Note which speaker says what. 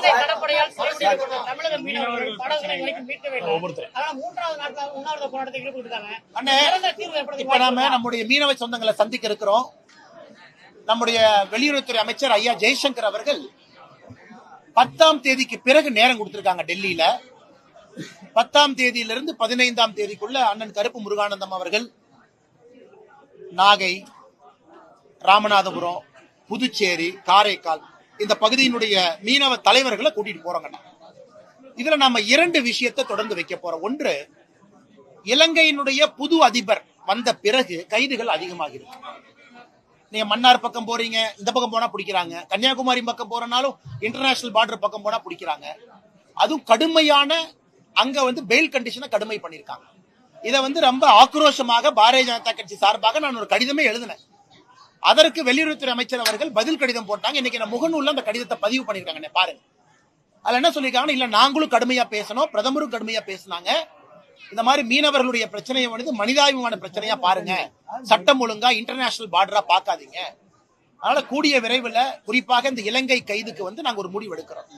Speaker 1: இலங்கை கடற்படையால் சிறைபிடிக்கப்பட்ட தமிழக மீனவர்கள் படகுகளை வரைக்கும் மீட்க வேண்டும். அதனால 3வது நாட்கள் உண்ணாவிரத போராட்டத்தை ஈடுபட்டிருக்காங்க.
Speaker 2: இப்ப நாம நம்முடைய மீனவ சொந்தங்களை சந்திக்க இருக்கிறோம். நம்முடைய வெளியுறவுத்துறை அமைச்சர் ஐயா ஜெய்சங்கர் அவர்கள் 10ஆம் தேதிக்கு பிறகு நேரம் கொடுத்திருக்காங்க. டெல்லியில 10ஆம் தேதியிலிருந்து 15ஆம் தேதிக்குள்ள அண்ணன் கருப்பு முருகானந்தம் அவர்கள் நாகை, ராமநாதபுரம், புதுச்சேரி, காரைக்கால் இந்த பகுதியினுடைய மீனவ தலைவர்களை கூட்டிட்டு போறோங்க. இதுல நம்ம 2 விஷயத்தை தொடர்ந்து வைக்க போறோம். ஒன்று, இலங்கையினுடைய புது அதிபர் வந்த பிறகு கைதுகள் அதிகமாகிருக்கு. நீங்க மன்னார் பக்கம் போறீங்க, இந்த பக்கம் போனா பிடிக்கிறாங்க. கன்னியாகுமரி பக்கம் போறனாலும் இன்டர்நேஷனல் பார்டர் பக்கம் போனா பிடிக்கிறாங்க. அதுவும் கடுமையான அங்க பெயில் கண்டிஷனை கடுமை பண்ணிருக்காங்க. இதை ரொம்ப ஆக்ரோஷமாக பாரதிய ஜனதா கட்சி சார்பாக நான் ஒரு கடிதமே எழுதினேன். அதற்கு வெளியுறவுத்துறை அமைச்சர் அவர்கள் பதில் கடிதம் போட்டாங்க. இன்னைக்கு நான் முகநூல்ல அந்த கடிதத்தை பதிவு பண்ணிருக்காங்க, பாருங்க. அதுல என்ன சொல்லிருக்காங்கன்னா, இல்ல நாங்களும் கடுமையா பேசணும், பிரதமரும் கடுமையா பேசினாங்க. இந்த மாதிரி மீனவர்களுடைய பிரச்சனையை மனிதாபிமான பிரச்சனையா பாருங்க, சட்டம் ஒழுங்கா இன்டர்நேஷனல் பார்டரா பாக்காதீங்க. அதனால கூடிய விரைவில் குறிப்பாக இந்த இலங்கை கைதுக்கு நாங்க ஒரு முடிவு எடுக்கிறோம்.